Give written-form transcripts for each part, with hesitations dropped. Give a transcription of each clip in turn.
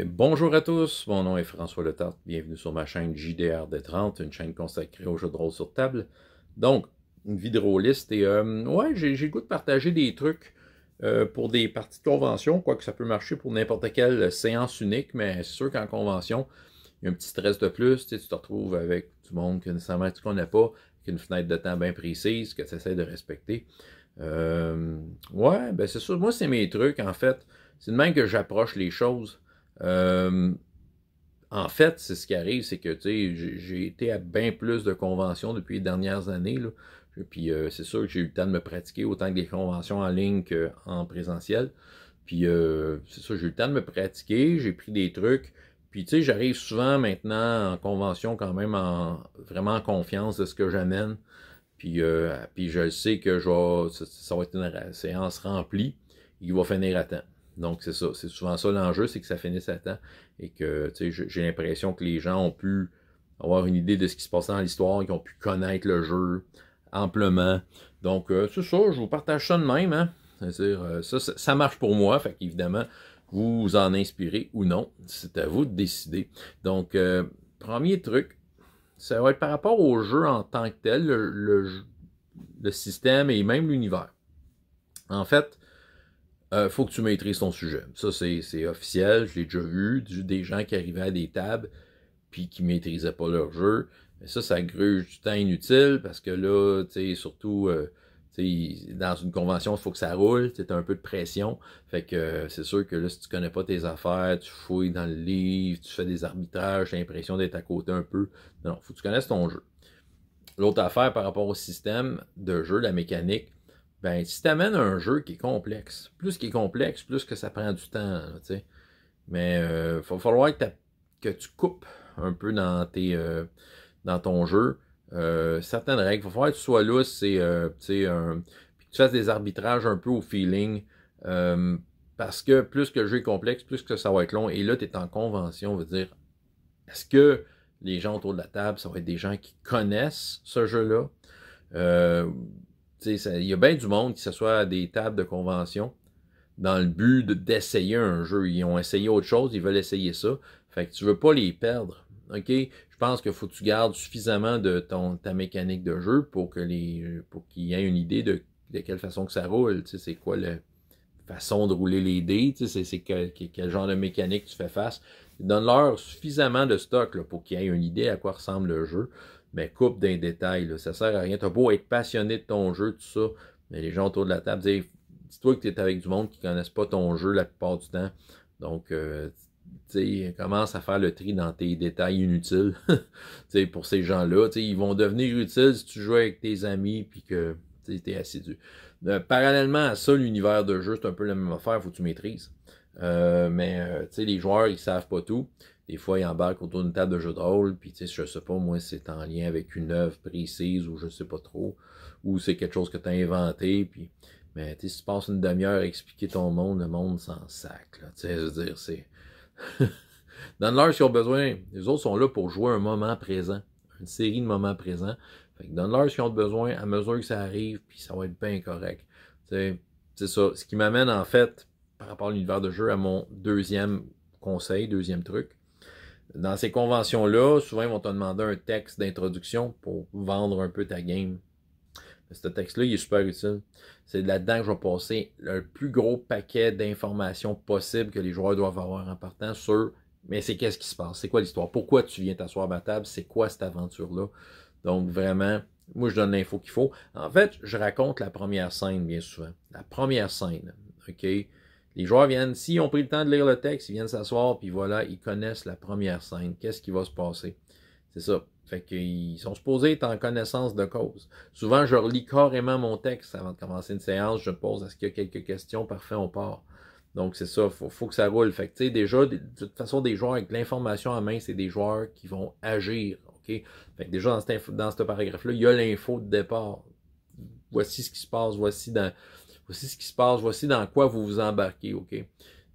Bonjour à tous, mon nom est François Letarte, bienvenue sur ma chaîne JDRD30, une chaîne consacrée aux jeux de rôle sur table. Donc, une vidéo liste et ouais, j'ai le goût de partager des trucs pour des parties de convention, quoique ça peut marcher pour n'importe quelle séance unique, mais c'est sûr qu'en convention, il y a un petit stress de plus, tu te retrouves avec du monde que nécessairement tu connais pas, avec une fenêtre de temps bien précise que tu essaies de respecter. Ouais, ben c'est sûr, moi c'est mes trucs en fait, c'est de même que j'approche les choses. Euh, En fait, c'est ce qui arrive, c'est que tu sais, j'ai été à bien plus de conventions depuis les dernières années. Là. Puis c'est sûr que j'ai eu le temps de me pratiquer autant que des conventions en ligne qu'en présentiel. Puis c'est ça, j'ai eu le temps de me pratiquer, j'ai pris des trucs. Puis tu sais, j'arrive souvent maintenant en convention quand même vraiment en confiance de ce que j'amène. Puis je sais que ça va être une séance remplie et qu'il va finir à temps. Donc c'est ça, c'est souvent ça l'enjeu, c'est que ça finisse à temps et que j'ai l'impression que les gens ont pu avoir une idée de ce qui se passait dans l'histoire, qu'ils ont pu connaître le jeu amplement. Donc c'est ça, je vous partage ça de même. Hein? C'est-à-dire, ça marche pour moi, fait qu'évidemment, vous en inspirez ou non, c'est à vous de décider. Donc, premier truc, ça va être par rapport au jeu en tant que tel, le système et même l'univers. En fait, faut que tu maîtrises ton sujet. Ça, c'est officiel, je l'ai déjà vu, des gens qui arrivaient à des tables puis qui maîtrisaient pas leur jeu. Mais ça gruge du temps inutile parce que là, tu sais, surtout, dans une convention, il faut que ça roule, tu as un peu de pression. Fait que c'est sûr que là, si tu connais pas tes affaires, tu fouilles dans le livre, tu fais des arbitrages, tu as l'impression d'être à côté un peu. Non, faut que tu connaisses ton jeu. L'autre affaire par rapport au système de jeu, la mécanique, ben, si tu amènes un jeu qui est complexe, plus qu'il est complexe, plus que ça prend du temps, tu sais. Mais il va falloir que tu coupes un peu dans dans ton jeu. Certaines règles. Il va falloir que tu sois lousse puis que tu fasses des arbitrages un peu au feeling. Euh, Parce que plus que le jeu est complexe, plus que ça va être long. Et là, tu es en convention, on veut dire, est-ce que les gens autour de la table, ça va être des gens qui connaissent ce jeu-là? Euh, il y a bien du monde qui s'assoit à des tables de convention dans le but d'essayer un jeu. Ils ont essayé autre chose, ils veulent essayer ça. Fait que tu veux pas les perdre. OK? Je pense qu'il faut que tu gardes suffisamment de ta mécanique de jeu pour qu'ils aient une idée de quelle façon que ça roule. C'est quoi la façon de rouler les dés, c'est quel genre de mécanique tu fais face. Donne-leur suffisamment de stock là, pour qu'ils aient une idée à quoi ressemble le jeu, mais coupe d'un détail. Là. Ça sert à rien. T'as beau être passionné de ton jeu, tout ça, mais les gens autour de la table disent dis-toi que tu es avec du monde qui ne connaissent pas ton jeu la plupart du temps. Donc, commence à faire le tri dans tes détails inutiles. Pour ces gens-là, ils vont devenir utiles si tu joues avec tes amis puis que tu es assidu. Parallèlement à ça, l'univers de jeu, c'est un peu la même affaire, faut que tu maîtrises. Les joueurs, ils savent pas tout. Des fois, ils embarquent autour d'une table de jeu de rôle, puis je sais pas, moi, c'est en lien avec une œuvre précise ou je sais pas trop, ou c'est quelque chose que tu as inventé, puis mais si tu passes une demi-heure à expliquer ton monde, le monde s'en sac. Là, je veux dire, c'est. Donne-leur ce qu'ils ont besoin. Les autres sont là pour jouer un moment présent. Une série de moments présents. Fait que donne-leur ce qu'ils ont besoin à mesure que ça arrive, puis ça va être bien correct. C'est ça. Ce qui m'amène en fait, par rapport à l'univers de jeu, à mon deuxième conseil, deuxième truc. Dans ces conventions-là, souvent ils vont te demander un texte d'introduction pour vendre un peu ta game. Ce texte-là, il est super utile. C'est là-dedans que je vais passer le plus gros paquet d'informations possibles que les joueurs doivent avoir en partant sur mais c'est qu'est-ce qui se passe, c'est quoi l'histoire, pourquoi tu viens t'asseoir à ma table, c'est quoi cette aventure-là. Donc vraiment, moi je donne l'info qu'il faut. En fait, je raconte la première scène bien souvent. La première scène, ok? Les joueurs viennent, s'ils ont pris le temps de lire le texte, ils viennent s'asseoir, puis voilà, ils connaissent la première scène. Qu'est-ce qui va se passer? C'est ça. Fait qu'ils sont supposés être en connaissance de cause. Souvent, je relis carrément mon texte avant de commencer une séance. Je pose est-ce qu'il y a quelques questions. Parfait, on part. Donc, c'est ça. Faut que ça roule. Fait que, tu sais, déjà, de toute façon, des joueurs avec l'information en main, c'est des joueurs qui vont agir. OK? Fait que déjà, dans ce paragraphe-là, il y a l'info de départ. Voici ce qui se passe. Voici ce qui se passe. Voici dans quoi vous vous embarquez. OK?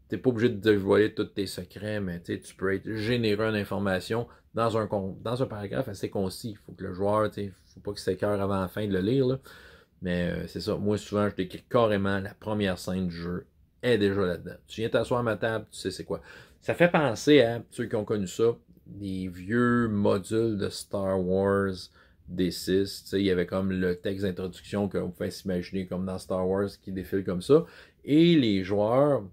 T'es pas obligé de dévoiler tous tes secrets, mais tu peux être généreux en information dans un paragraphe assez concis. Il faut que le joueur, faut pas qu'il s'écœure avant la fin de le lire. Là. Mais c'est ça. Moi, souvent, je décris carrément la première scène du jeu est déjà là-dedans. Tu viens t'asseoir à ma table, tu sais c'est quoi. Ça fait penser à ceux qui ont connu ça, des vieux modules de Star Wars D6. Tu sais, il y avait comme le texte d'introduction qu'on pouvait s'imaginer comme dans Star Wars qui défile comme ça. Et les joueurs,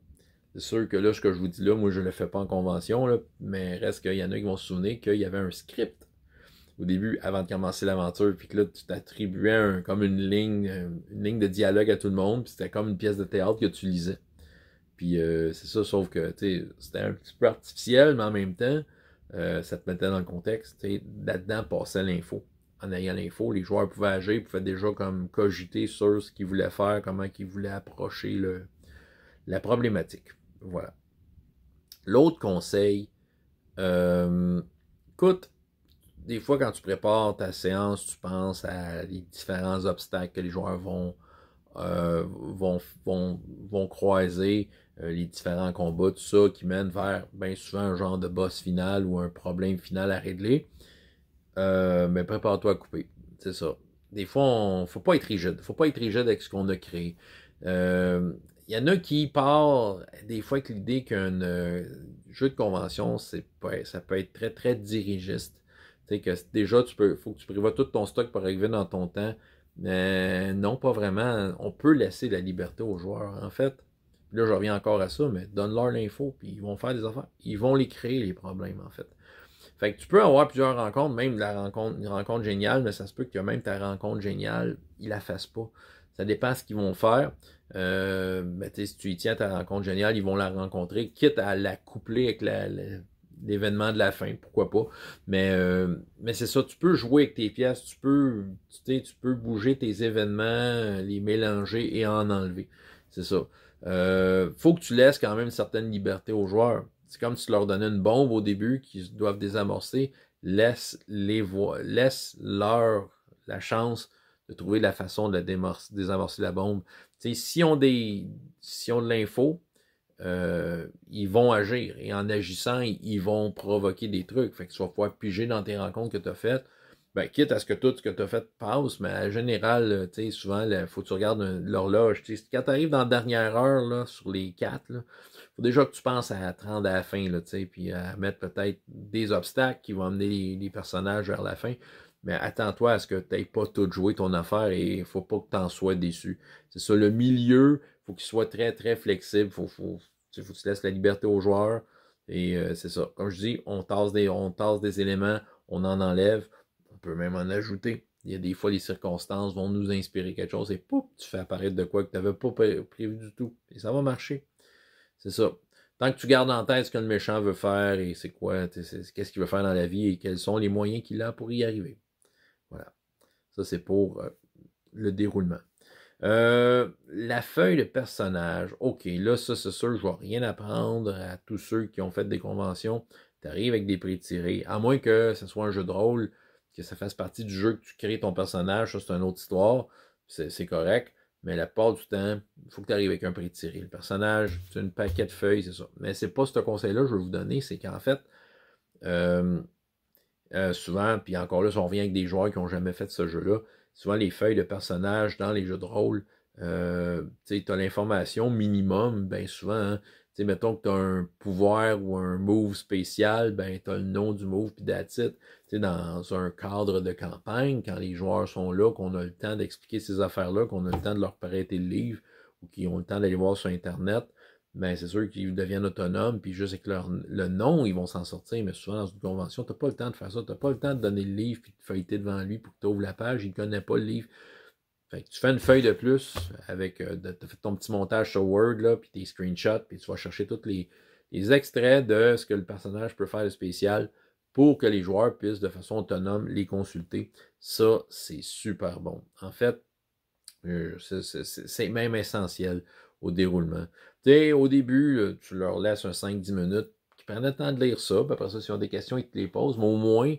c'est sûr que là, ce que je vous dis là, moi je le fais pas en convention, là, mais reste qu'il y en a qui vont se souvenir qu'il y avait un script au début, avant de commencer l'aventure, puis que là, tu t'attribuais comme une ligne de dialogue à tout le monde, puis c'était comme une pièce de théâtre que tu lisais. Puis c'est ça, sauf que c'était un petit peu artificiel, mais en même temps, ça te mettait dans le contexte. Là-dedans passait l'info. En ayant l'info, les joueurs pouvaient agir, pouvaient déjà comme cogiter sur ce qu'ils voulaient faire, comment ils voulaient approcher la problématique. Voilà. L'autre conseil, écoute, des fois quand tu prépares ta séance, tu penses à les différents obstacles que les joueurs vont croiser, les différents combats, tout ça, qui mènent vers bien souvent un genre de boss final ou un problème final à régler. Mais prépare-toi à couper. C'est ça. Des fois, faut pas être rigide. Faut pas être rigide avec ce qu'on a créé. Il y en a qui partent des fois avec l'idée qu'un jeu de convention, ça peut être très, très dirigiste. Tu sais, que déjà, faut que tu prévois tout ton stock pour arriver dans ton temps. Mais non, pas vraiment. On peut laisser la liberté aux joueurs. En fait, là, je reviens encore à ça, mais donne-leur l'info, puis ils vont faire des affaires. Ils vont les créer, les problèmes, en fait. Fait que tu peux avoir plusieurs rencontres, même une rencontre géniale, mais ça se peut que même ta rencontre géniale, ils la fassent pas. Ça dépend de ce qu'ils vont faire. Mais si tu y tiens à ta rencontre géniale, ils vont la rencontrer, quitte à la coupler avec l'événement de la fin, pourquoi pas. Mais c'est ça, tu peux jouer avec tes pièces, tu peux bouger tes événements, les mélanger et en enlever. C'est ça. Faut que tu laisses quand même une certaine liberté aux joueurs. C'est comme si tu leur donnais une bombe au début qu'ils doivent désamorcer. Laisse-leur la chance de trouver la façon de désamorcer la bombe. S'ils ont de l'info, ils vont agir. Et en agissant, ils vont provoquer des trucs. Fait que tu vas pouvoir piger dans tes rencontres que tu as faites. Ben, quitte à ce que tout ce que tu as fait passe, mais en général, souvent, il faut que tu regardes l'horloge. Quand tu arrives dans la dernière heure, là, sur les 4, il faut déjà que tu penses à te rendre à la fin, là, puis à mettre peut-être des obstacles qui vont amener les personnages vers la fin. Mais attends-toi à ce que tu n'aies pas tout joué ton affaire et il ne faut pas que tu en sois déçu. C'est ça, le milieu, il faut qu'il soit très, très flexible. Faut que tu laisses la liberté aux joueurs. Et c'est ça. Comme je dis, on tasse des éléments, on en enlève. On peut même en ajouter. Il y a des fois, les circonstances vont nous inspirer quelque chose et pouf, tu fais apparaître de quoi que tu n'avais pas prévu du tout. Et ça va marcher. C'est ça. Tant que tu gardes en tête ce que le méchant veut faire et c'est quoi, qu'est-ce qu'il veut faire dans la vie et quels sont les moyens qu'il a pour y arriver. Voilà. Ça, c'est pour le déroulement. La feuille de personnage. OK, là, ça, c'est sûr, je ne vais rien apprendre à tous ceux qui ont fait des conventions. Tu arrives avec des pré-tirés. À moins que ce soit un jeu de rôle, que ça fasse partie du jeu, que tu crées ton personnage, ça, c'est une autre histoire. C'est correct. Mais la plupart du temps, il faut que tu arrives avec un pré-tiré. Le personnage, c'est une paquet de feuilles, c'est ça. Mais c'est pas ce conseil-là que je vais vous donner, c'est qu'en fait, souvent, puis encore là, si on revient avec des joueurs qui n'ont jamais fait ce jeu-là, souvent les feuilles de personnages dans les jeux de rôle, tu as l'information minimum, bien souvent, hein, mettons que tu as un pouvoir ou un move spécial, ben tu as le nom du move, puis that's it. Dans un cadre de campagne, quand les joueurs sont là, qu'on a le temps d'expliquer ces affaires-là, qu'on a le temps de leur prêter le livre, ou qu'ils ont le temps d'aller voir sur Internet, ben c'est sûr qu'ils deviennent autonomes, puis juste avec le nom, ils vont s'en sortir, mais souvent dans une convention, tu n'as pas le temps de faire ça, tu n'as pas le temps de donner le livre, puis de feuilleter devant lui pour que tu ouvres la page, il ne connaît pas le livre. Fait que tu fais une feuille de plus avec, tu as fait ton petit montage sur Word, là, puis tes screenshots, puis tu vas chercher tous les extraits de ce que le personnage peut faire de spécial pour que les joueurs puissent de façon autonome les consulter. Ça, c'est super bon. En fait, c'est même essentiel au déroulement. Au début, tu leur laisses un 5-10 minutes qui prennent le temps de lire ça, puis après ça, s'ils ont des questions, ils te les posent, mais au moins,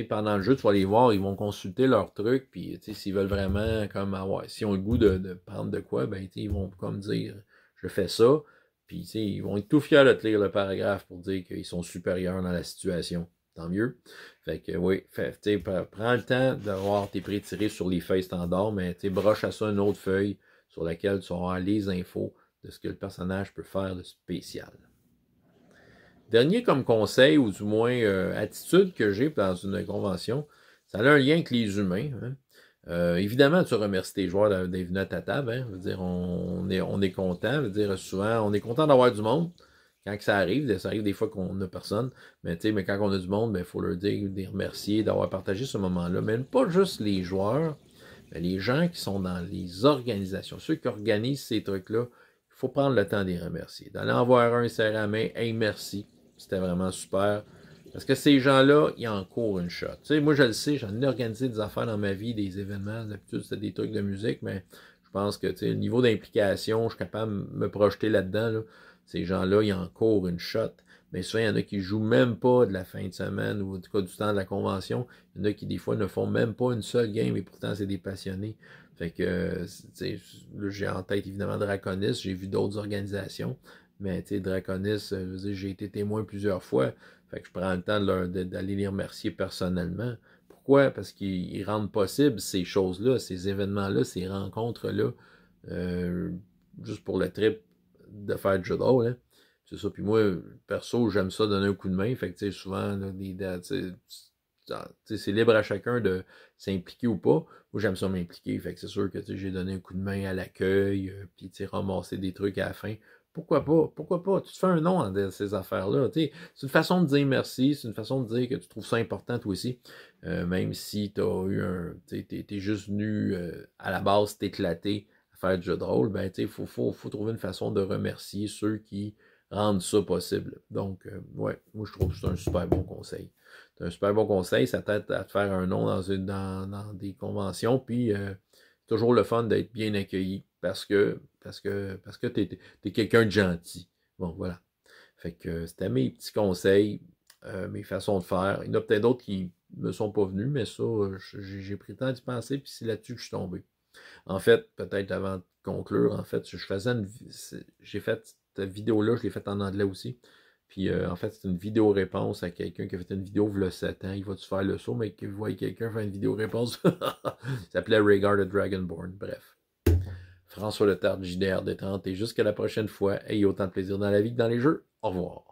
pendant le jeu, tu vas les voir, ils vont consulter leurs trucs, puis s'ils veulent vraiment comme avoir, s'ils ont le goût de prendre de quoi, ben ils vont comme dire je fais ça, puis ils vont être tout fiers de te lire le paragraphe pour dire qu'ils sont supérieurs dans la situation. Tant mieux. Fait que oui, prends le temps d'avoir tes pré-tirés sur les feuilles standards, mais broche à ça une autre feuille sur laquelle tu auras les infos de ce que le personnage peut faire de spécial. Dernier comme conseil, ou du moins attitude que j'ai dans une convention, ça a un lien avec les humains. Hein. Évidemment, tu remercies tes joueurs d'être venus à ta table. Hein. Je veux dire, on est content. Je veux dire, souvent, on est content d'avoir du monde. Quand ça arrive des fois qu'on n'a personne. Mais quand on a du monde, il faut leur dire, les remercier d'avoir partagé ce moment-là. Mais pas juste les joueurs, mais les gens qui sont dans les organisations, ceux qui organisent ces trucs-là, il faut prendre le temps de les remercier. D'aller en voir un, serrer la main, hey, merci. C'était vraiment super. Parce que ces gens-là, ils en courent une shot. Tu sais, moi, je le sais, j'en ai organisé des affaires dans ma vie, des événements. D'habitude, c'était des trucs de musique, mais je pense que, tu sais, le niveau d'implication, je suis capable de me projeter là-dedans. Là. Ces gens-là, ils en courent une shot. Mais souvent, il y en a qui jouent même pas de la fin de semaine ou en tout cas du temps de la convention. Il y en a qui, des fois, ne font même pas une seule game et pourtant, c'est des passionnés. Fait que, tu sais, j'ai en tête, évidemment, Draconis. J'ai vu d'autres organisations. Mais, tu sais, Draconis, j'ai été témoin plusieurs fois. Fait que je prends le temps d'aller les remercier personnellement. Pourquoi? Parce qu'ils rendent possible ces choses-là, ces événements-là, ces rencontres-là, euh, juste pour le trip de faire du jeu de rôle. Hein. C'est ça. Puis moi, perso, j'aime ça donner un coup de main. Fait que, tu sais, souvent, là, c'est libre à chacun de s'impliquer ou pas. Moi, j'aime ça m'impliquer. Fait que c'est sûr que j'ai donné un coup de main à l'accueil, puis ramasser des trucs à la fin. Pourquoi pas? Pourquoi pas? Tu te fais un nom dans ces affaires-là. C'est une façon de dire merci, c'est une façon de dire que tu trouves ça important toi aussi. Même si tu as eu un. T'es juste venu à la base t'éclater à faire du jeu de rôle, ben il faut trouver une façon de remercier ceux qui rendent ça possible. Donc, ouais, moi je trouve que c'est un super bon conseil. C'est un super bon conseil, ça t'aide à te faire un nom dans des conventions, puis toujours le fun d'être bien accueilli parce que t'es quelqu'un de gentil. Bon, voilà. Fait que c'était mes petits conseils, mes façons de faire. Il y en a peut-être d'autres qui me sont pas venus, mais ça, j'ai pris le temps d'y penser, puis c'est là-dessus que je suis tombé. En fait, peut-être avant de conclure, en fait, j'ai fait cette vidéo-là, je l'ai faite en anglais aussi. Puis en fait, c'est une vidéo réponse à quelqu'un qui a fait une vidéo il y a 7 ans. Il va-tu faire le saut, mais qu'il voit quelqu'un faire une vidéo réponse. Ça s'appelait Rhaegar the Dragonborn. Bref. François Letarte, JDR Détente. Et jusqu'à la prochaine fois, ayez autant de plaisir dans la vie que dans les jeux. Au revoir.